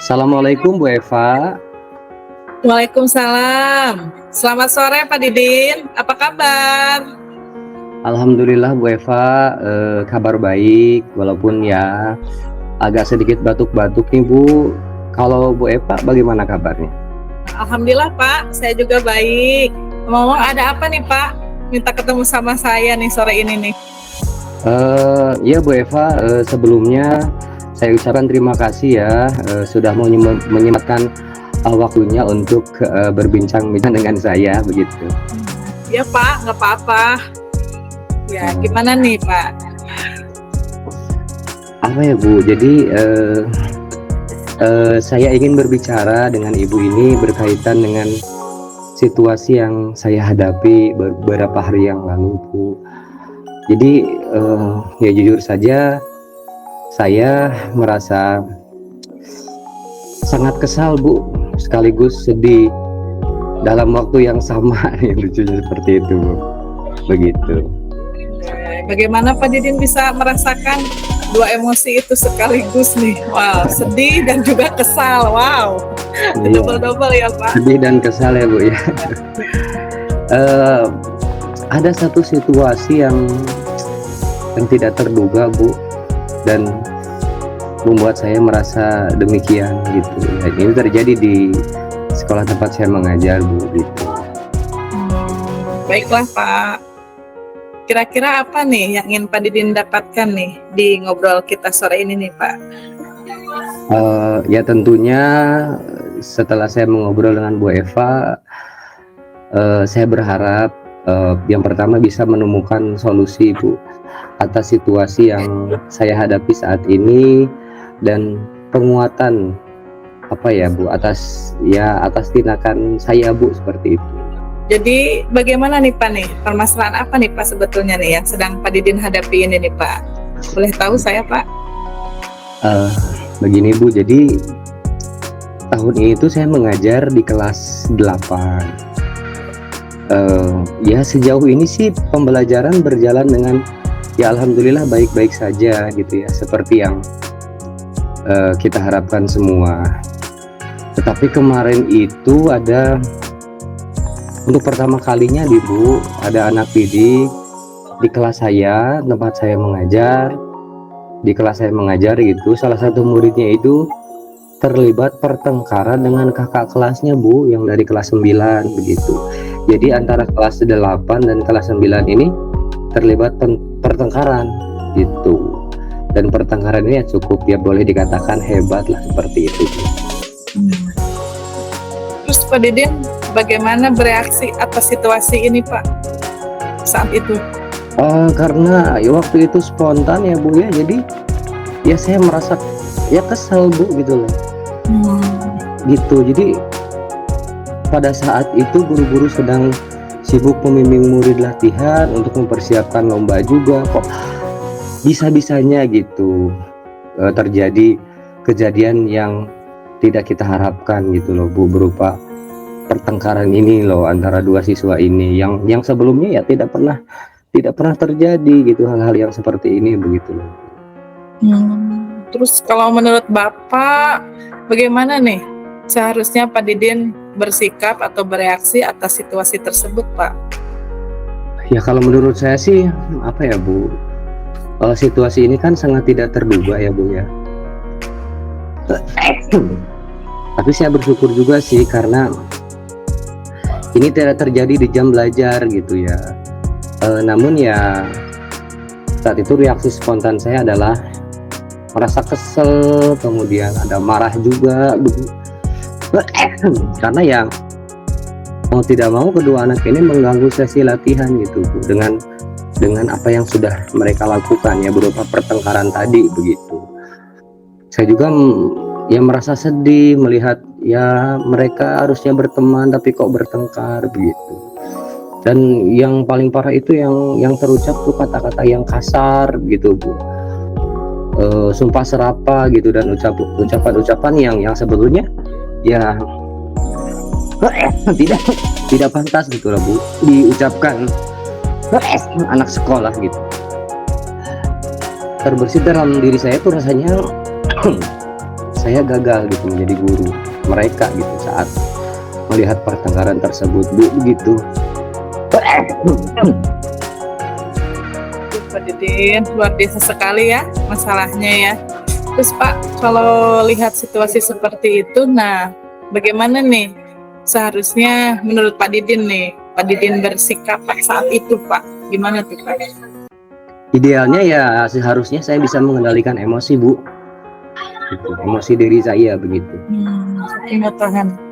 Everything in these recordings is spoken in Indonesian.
Assalamualaikum Bu Eva. Waalaikumsalam. Selamat sore Pak Didin, apa kabar? Alhamdulillah Bu Eva, kabar baik walaupun ya agak sedikit batuk-batuk nih Bu. Kalau Bu Eva bagaimana kabarnya? Alhamdulillah Pak, saya juga baik. Ngomong ada apa nih Pak? Minta ketemu sama saya nih sore ini nih. Ya Bu Eva, sebelumnya saya ucapkan terima kasih ya sudah mau menyempatkan waktunya untuk berbincang-bincang dengan saya begitu. Ya Pak, nggak apa-apa. Ya gimana nih Pak? Apa ya Bu? Jadi saya ingin berbicara dengan Ibu ini berkaitan dengan situasi yang saya hadapi beberapa hari yang lalu Bu. Jadi ya jujur saja saya merasa sangat kesal Bu, sekaligus sedih dalam waktu yang sama. Yang lucunya seperti itu Bu. Begitu. Bagaimana Pak Didin bisa merasakan dua emosi itu sekaligus nih? Wow, sedih dan juga kesal. Wow, double-double ya Pak. Sedih dan kesal ya Bu ya. Ada satu situasi yang tidak terduga Bu, dan membuat saya merasa demikian gitu. Dan ini terjadi di sekolah tempat saya mengajar Bu gitu. Baiklah Pak. Kira-kira apa nih yang ingin Pak Didin dapatkan nih di ngobrol kita sore ini nih Pak? Ya tentunya setelah saya mengobrol dengan Bu Eva, saya berharap yang pertama bisa menemukan solusi Bu atas situasi yang saya hadapi saat ini, dan penguatan apa ya Bu atas tindakan saya Bu, seperti itu. Jadi bagaimana nih Pak nih, permasalahan apa nih Pak sebetulnya nih yang sedang Pak Didin hadapi ini nih Pak? Boleh tahu saya Pak? Begini Bu, jadi tahun ini tuh saya mengajar di kelas 8. Ya sejauh ini sih pembelajaran berjalan dengan ya alhamdulillah baik-baik saja gitu ya, seperti yang kita harapkan semua. Tetapi kemarin itu ada, untuk pertama kalinya nih Bu, ada anak didik di kelas saya, tempat saya mengajar. Di kelas saya mengajar itu salah satu muridnya itu terlibat pertengkaran dengan kakak kelasnya Bu, yang dari kelas 9 begitu. Jadi antara kelas 8 dan kelas 9 ini terlibat pertengkaran gitu. Dan pertengkaran ini ya cukup ya boleh dikatakan hebat lah, seperti itu. Terus Pak Didin bagaimana bereaksi atas situasi ini Pak saat itu? Karena ya waktu itu spontan ya Bu ya, jadi ya saya merasa ya kesal Bu gitu loh. Gitu. Jadi pada saat itu guru-guru sedang sibuk membimbing murid latihan untuk mempersiapkan lomba juga, kok bisa-bisanya gitu terjadi kejadian yang tidak kita harapkan gitu loh Bu, berupa pertengkaran ini loh antara dua siswa ini yang sebelumnya ya tidak pernah terjadi gitu hal-hal yang seperti ini begitu loh. Terus kalau menurut Bapak bagaimana nih seharusnya Pak Didin bersikap atau bereaksi atas situasi tersebut Pak? Ya kalau menurut saya sih apa ya Bu, situasi ini kan sangat tidak terduga ya Bu ya. Tapi saya bersyukur juga sih karena ini tidak terjadi di jam belajar gitu ya. Namun ya saat itu reaksi spontan saya adalah merasa kesel, kemudian ada marah juga karena ya mau tidak mau kedua anak ini mengganggu sesi latihan gitu Bu, dengan apa yang sudah mereka lakukan ya berupa pertengkaran tadi begitu. Saya juga ya merasa sedih melihat ya mereka harusnya berteman tapi kok bertengkar begitu. Dan yang paling parah itu yang terucap tuh kata-kata yang kasar gitu Bu, sumpah serapa gitu, dan ucapan-ucapan yang sebetulnya ya tidak pantas gitu lah Bu diucapkan anak sekolah gitu. Terbersit dalam diri saya tuh rasanya saya gagal gitu menjadi guru mereka gitu saat melihat pertengkaran tersebut, Bu, begitu. Pak Didin, luar biasa sekali ya masalahnya ya. Terus Pak, kalau lihat situasi seperti itu, nah bagaimana nih seharusnya menurut Pak Didin nih, Pak Didin bersikap saat itu Pak, gimana tuh Pak? Idealnya ya seharusnya saya bisa mengendalikan emosi, Bu, gitu. Emosi diri saya begitu. Tahan.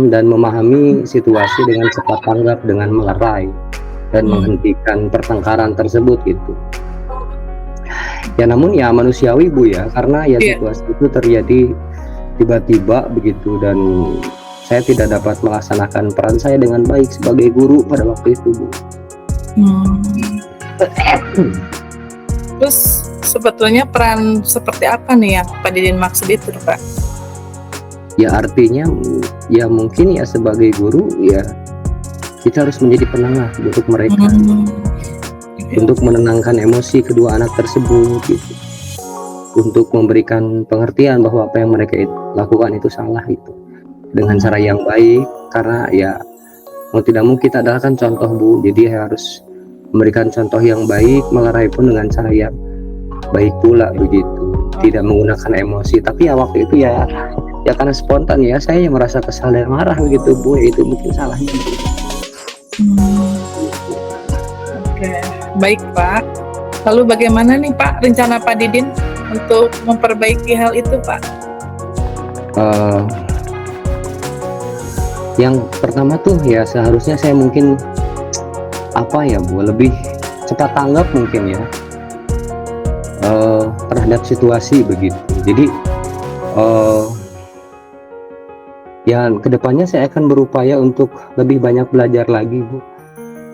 Dan memahami situasi dengan cepat tanggap, dengan melerai dan menghentikan pertengkaran tersebut gitu. Ya namun ya manusiawi, Bu, ya, karena ya situasi itu terjadi tiba-tiba begitu dan saya tidak dapat melaksanakan peran saya dengan baik sebagai guru pada waktu itu, Bu. Terus sebetulnya peran seperti apa nih yang Pak Didin maksud itu, Pak? Ya artinya ya mungkin ya sebagai guru ya kita harus menjadi penengah untuk mereka, untuk menenangkan emosi kedua anak tersebut gitu, untuk memberikan pengertian bahwa apa yang mereka lakukan itu salah itu dengan cara yang baik, karena ya mau tidak mau kita adalah kan contoh, Bu, jadi harus memberikan contoh yang baik, melerai pun dengan cara yang baik pula begitu, tidak menggunakan emosi. Tapi ya waktu itu ya karena spontan ya saya yang merasa kesal dan marah gitu, Bu, itu mungkin salahnya, Bu. Oke, baik Pak. Lalu bagaimana nih Pak rencana Pak Didin untuk memperbaiki hal itu, Pak? Yang pertama tuh ya seharusnya saya mungkin apa ya, Bu, lebih cepat tanggap mungkin ya terhadap situasi begitu. Jadi ya kedepannya saya akan berupaya untuk lebih banyak belajar lagi, Bu,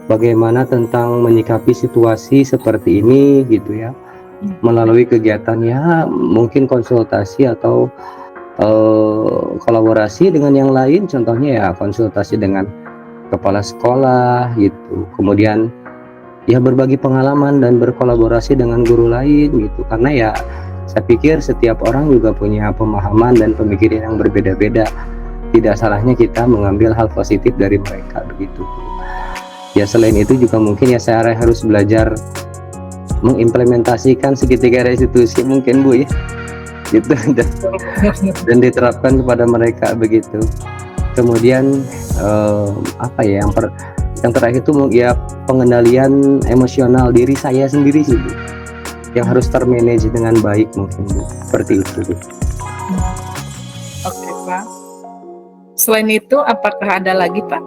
bagaimana tentang menyikapi situasi seperti ini gitu ya, melalui kegiatan ya mungkin konsultasi atau kolaborasi dengan yang lain, contohnya ya konsultasi dengan kepala sekolah gitu, kemudian ya berbagi pengalaman dan berkolaborasi dengan guru lain gitu, karena ya saya pikir setiap orang juga punya pemahaman dan pemikiran yang berbeda-beda, tidak salahnya kita mengambil hal positif dari mereka begitu. Ya selain itu juga mungkin ya saya harus belajar mengimplementasikan segitiga restitusi mungkin, Bu, ya gitu dan diterapkan kepada mereka begitu. Kemudian apa ya yang terakhir itu ya pengendalian emosional diri saya sendiri sih, Bu, yang harus termanage dengan baik mungkin, Bu, seperti itu, Bu. Oke Pak, selain itu apakah ada lagi Pak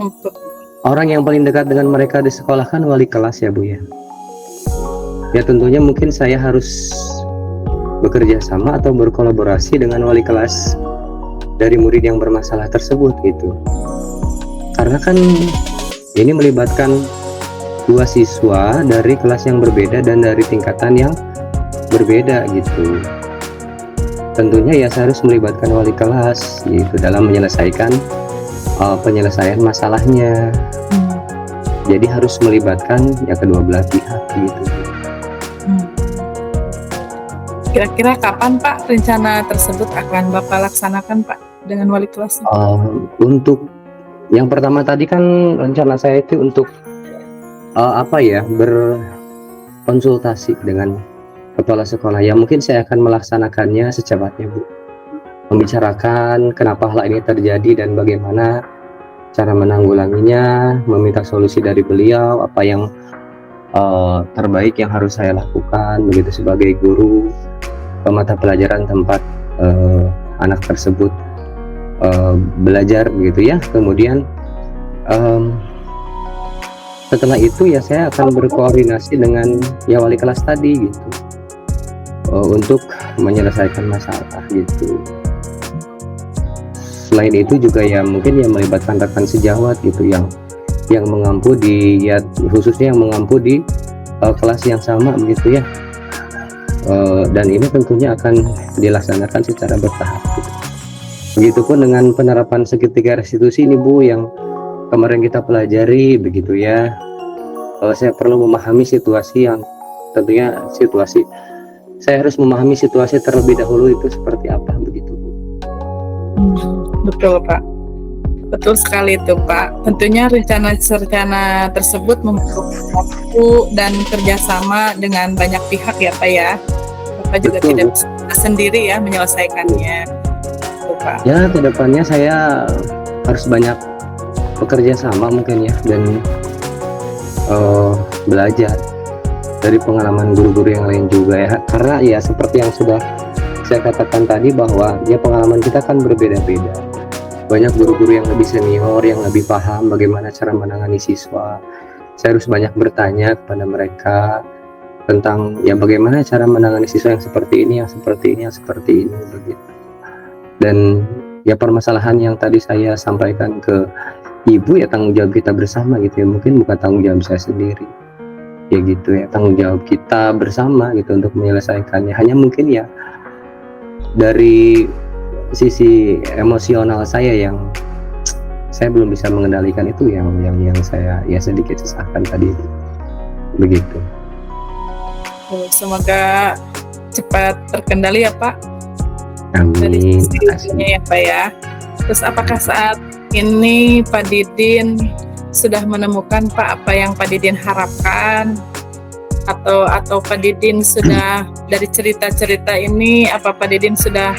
untuk orang yang paling dekat dengan mereka di sekolah kan wali kelas ya, Bu, ya. Ya tentunya mungkin saya harus bekerja sama atau berkolaborasi dengan wali kelas dari murid yang bermasalah tersebut gitu, karena kan ini melibatkan dua siswa dari kelas yang berbeda dan dari tingkatan yang berbeda gitu. Tentunya ya saya harus melibatkan wali kelas gitu dalam menyelesaikan penyelesaian masalahnya. Jadi harus melibatkan ya kedua belah pihak gitu. Kira-kira kapan Pak rencana tersebut akan Bapak laksanakan Pak dengan wali kelas? Untuk yang pertama tadi kan rencana saya itu untuk apa ya, berkonsultasi dengan kepala sekolah. Ya mungkin saya akan melaksanakannya secepatnya, Bu, membicarakan kenapa hal ini terjadi dan bagaimana cara menanggulanginya, meminta solusi dari beliau, apa yang terbaik yang harus saya lakukan begitu sebagai guru mata pelajaran tempat anak tersebut belajar begitu ya. Kemudian setelah itu ya saya akan berkoordinasi dengan ya wali kelas tadi gitu untuk menyelesaikan masalah gitu. Selain itu juga ya mungkin ya melibatkan rekan sejawat gitu yang mengampu di ya khususnya yang mengampu di kelas yang sama begitu ya. Dan ini tentunya akan dilaksanakan secara bertahap gitu. Begitupun dengan penerapan segitiga restitusi ini, Bu, yang kemarin kita pelajari begitu ya. Saya perlu memahami situasi yang tentunya situasi saya harus memahami situasi terlebih dahulu itu seperti apa begitu Bu. Betul Pak, betul sekali itu Pak. Tentunya rencana tersebut membutuhkan waktu dan kerjasama dengan banyak pihak ya Pak ya. Bapak juga Betul, tidak Bu. bisa sendiri ya menyelesaikannya, tuh Pak. Ya kedepannya saya harus banyak bekerja sama mungkin ya, dan belajar dari pengalaman guru-guru yang lain juga ya, karena ya seperti yang sudah saya katakan tadi bahwa ya pengalaman kita kan berbeda-beda. Banyak guru-guru yang lebih senior, yang lebih paham bagaimana cara menangani siswa. Saya harus banyak bertanya kepada mereka tentang ya bagaimana cara menangani siswa yang seperti ini, yang seperti ini, yang seperti ini begitu. Dan ya permasalahan yang tadi saya sampaikan ke ibu ya tanggung jawab kita bersama gitu ya, mungkin bukan tanggung jawab saya sendiri ya gitu ya, tanggung jawab kita bersama gitu untuk menyelesaikannya. Hanya mungkin ya dari sisi emosional saya yang saya belum bisa mengendalikan itu yang saya ya sedikit sesahkan tadi begitu. Semoga cepat terkendali ya Pak dari Amin. sisi Terima kasih. itunya ya Pak ya. Terus apakah saat ini Pak Didin sudah menemukan Pak apa yang Pak Didin harapkan, atau Pak Didin sudah dari cerita-cerita ini apa Pak Didin sudah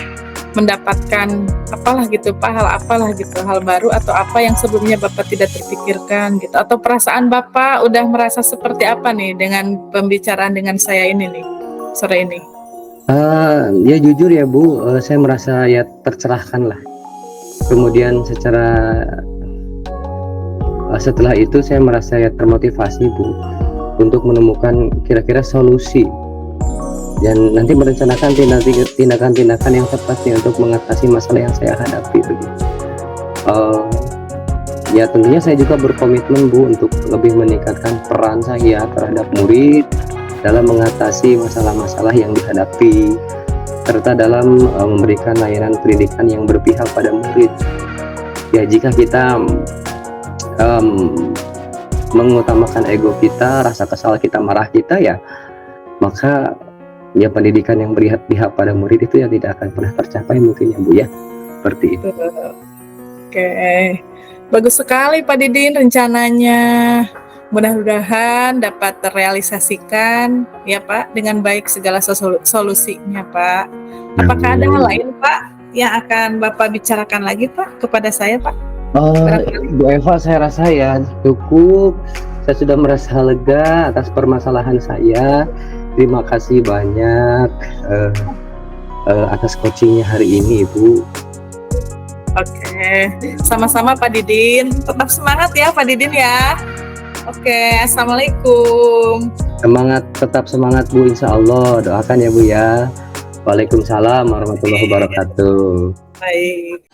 mendapatkan apalah gitu Pak, hal apalah gitu, hal baru atau apa yang sebelumnya Bapak tidak terpikirkan gitu, atau perasaan Bapak udah merasa seperti apa nih dengan pembicaraan dengan saya ini nih sore ini? Ya jujur ya Bu, saya merasa ya tercerahkan lah. Kemudian setelah itu saya merasa ya termotivasi Bu untuk menemukan kira-kira solusi dan nanti merencanakan tindakan-tindakan yang tepat nih untuk mengatasi masalah yang saya hadapi begitu. Ya tentunya saya juga berkomitmen Bu untuk lebih meningkatkan peran saya terhadap murid dalam mengatasi masalah-masalah yang dihadapi serta dalam memberikan layanan pendidikan yang berpihak pada murid. Ya jika kita mengutamakan ego kita, rasa kesal kita, marah kita ya, maka ya pendidikan yang berpihak pada murid itu ya tidak akan pernah tercapai mungkin ya Bu ya, seperti itu. Oke, bagus sekali Pak Didin rencananya. Mudah-mudahan dapat terrealisasikan ya Pak dengan baik segala solusinya Pak. Apakah ada hal lain Pak yang akan Bapak bicarakan lagi Pak kepada saya Pak? Bu Eva, saya rasa ya cukup. Saya sudah merasa lega atas permasalahan saya. Terima kasih banyak atas coachingnya hari ini Ibu. Oke, sama-sama Pak Didin. Tetap semangat ya Pak Didin ya. Oke, assalamualaikum. Tetap semangat Bu, insya Allah. Doakan ya Bu ya. Waalaikumsalam warahmatullahi wabarakatuh. Baik.